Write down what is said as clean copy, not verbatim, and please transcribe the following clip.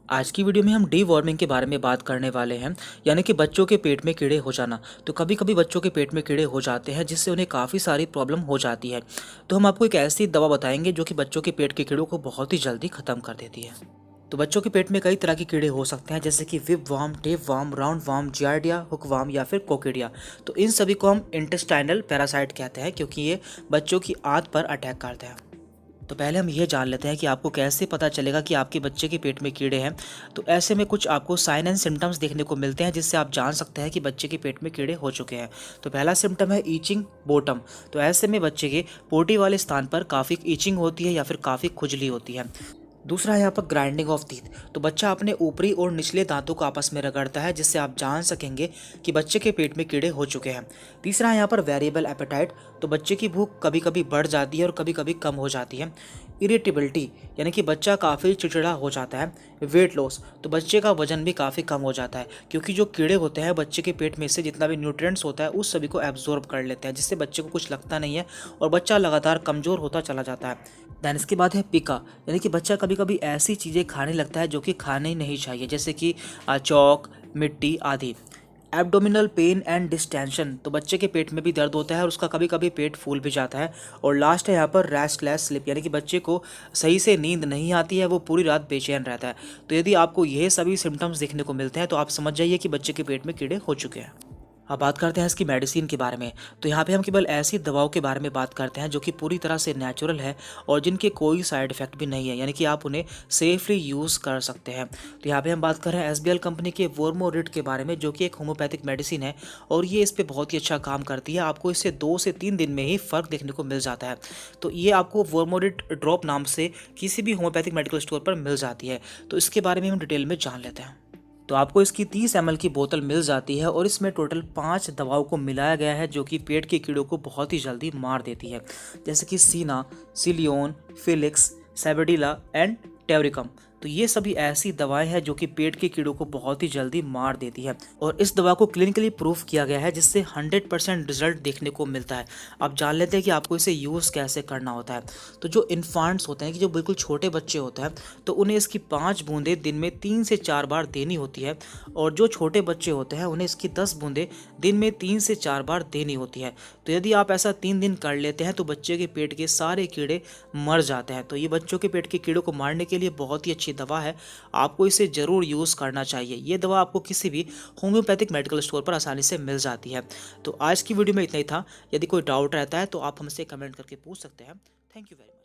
आज की वीडियो में हम डी वॉर्मिंग के बारे में बात करने वाले हैं, यानी कि बच्चों के पेट में कीड़े हो जाना। तो कभी कभी बच्चों के पेट में कीड़े हो जाते हैं जिससे उन्हें काफ़ी सारी प्रॉब्लम हो जाती है। तो हम आपको एक ऐसी दवा बताएंगे जो कि बच्चों के पेट के कीड़ों को बहुत ही जल्दी ख़त्म कर देती है। तो बच्चों के पेट में कई तरह के कीड़े हो सकते हैं, जैसे कि whip warm, tape warm, round worm, giardia, hook warm या फिर कोकिडिया। तो इन सभी को हम इंटेस्टाइनल पैरासाइट कहते हैं क्योंकि ये बच्चों की आंत पर अटैक करते हैं। तो पहले हम ये जान लेते हैं कि आपको कैसे पता चलेगा कि आपके बच्चे के पेट में कीड़े हैं। तो ऐसे में कुछ आपको साइन एंड सिम्टम्स देखने को मिलते हैं जिससे आप जान सकते हैं कि बच्चे के पेट में कीड़े हो चुके हैं। तो पहला सिम्टम है ईचिंग बॉटम। तो ऐसे में बच्चे के पोटी वाले स्थान पर काफ़ी ईचिंग होती है या फिर काफ़ी खुजली होती है। दूसरा है यहाँ पर ग्राइंडिंग ऑफ टीथ। तो बच्चा अपने ऊपरी और निचले दांतों को आपस में रगड़ता है जिससे आप जान सकेंगे कि बच्चे के पेट में कीड़े हो चुके हैं। तीसरा है यहाँ पर वेरिएबल एपेटाइट। तो बच्चे की भूख कभी कभी बढ़ जाती है और कभी कभी कम हो जाती है। इरिटेबिलिटी, यानी कि बच्चा काफ़ी चिड़चिड़ा हो जाता है। वेट लॉस, तो बच्चे का वजन भी काफ़ी कम हो जाता है क्योंकि जो कीड़े होते हैं बच्चे के पेट में से जितना भी न्यूट्रिएंट्स होता है उस सभी को एब्जॉर्ब कर लेते हैं जिससे बच्चे को कुछ लगता नहीं है और बच्चा लगातार कमज़ोर होता चला जाता है। दैन इसके बाद है पिका, यानी कि बच्चा कभी कभी ऐसी चीज़ें खाने लगता है जो कि खाने ही नहीं चाहिए, जैसे कि चौक, मिट्टी आदि। एब्डोमिनल पेन एंड डिस्टेंशन, तो बच्चे के पेट में भी दर्द होता है और उसका कभी कभी पेट फूल भी जाता है। और लास्ट है यहाँ पर रेस्टलेस स्लीप, यानी कि बच्चे को सही से नींद नहीं आती है, वो पूरी रात बेचैन रहता है। तो यदि आपको यह सभी सिम्टम्स देखने को मिलते हैं तो आप समझ जाइए कि बच्चे के पेट में कीड़े हो चुके हैं। अब बात करते हैं इसकी मेडिसिन के बारे में। तो यहाँ पे हम केवल ऐसी दवाओं के बारे में बात करते हैं जो कि पूरी तरह से नेचुरल है और जिनके कोई साइड इफेक्ट भी नहीं है, यानी कि आप उन्हें सेफली यूज़ कर सकते हैं। तो यहाँ पे हम बात कर रहे हैं एसबीएल कंपनी के वोर्मोरिट के बारे में, जो कि एक होम्योपैथिक मेडिसिन है और ये इस पर बहुत ही अच्छा काम करती है। आपको इससे 2 से 3 दिन में ही फ़र्क देखने को मिल जाता है। तो ये आपको वोर्मोरिट ड्रॉप नाम से किसी भी होम्योपैथिक मेडिकल स्टोर पर मिल जाती है। तो इसके बारे में हम डिटेल में जान लेते हैं। तो आपको इसकी 30 ml की बोतल मिल जाती है और इसमें टोटल 5 दवाओं को मिलाया गया है जो कि पेट के कीड़ों को बहुत ही जल्दी मार देती है, जैसे कि सीना, सिलियोन, फिलिक्स, सेबेडिला एंड टेवरिकम। तो ये सभी ऐसी दवाएं हैं जो कि पेट के कीड़ों को बहुत ही जल्दी मार देती है और इस दवा को क्लिनिकली प्रूफ किया गया है जिससे 100% रिजल्ट देखने को मिलता है। आप जान लेते हैं कि आपको इसे यूज़ कैसे करना होता है। तो जो इन्फांट्स होते हैं, कि जो बिल्कुल छोटे बच्चे होते हैं, तो उन्हें इसकी 5 बूंदें दिन में 3 से 4 बार देनी होती है। और जो छोटे बच्चे होते हैं उन्हें इसकी 10 बूंदें दिन में 3 से 4 बार देनी होती है। तो यदि आप ऐसा 3 दिन कर लेते हैं तो बच्चे के पेट के सारे कीड़े मर जाते हैं। तो ये बच्चों के पेट के कीड़ों को मारने के लिए बहुत ही अच्छी दवा है, आपको इसे ज़रूर यूज़ करना चाहिए। ये दवा आपको किसी भी होम्योपैथिक मेडिकल स्टोर पर आसानी से मिल जाती है। तो आज की वीडियो में इतना ही था। यदि कोई डाउट रहता है तो आप हमसे कमेंट करके पूछ सकते हैं। Thank you very much.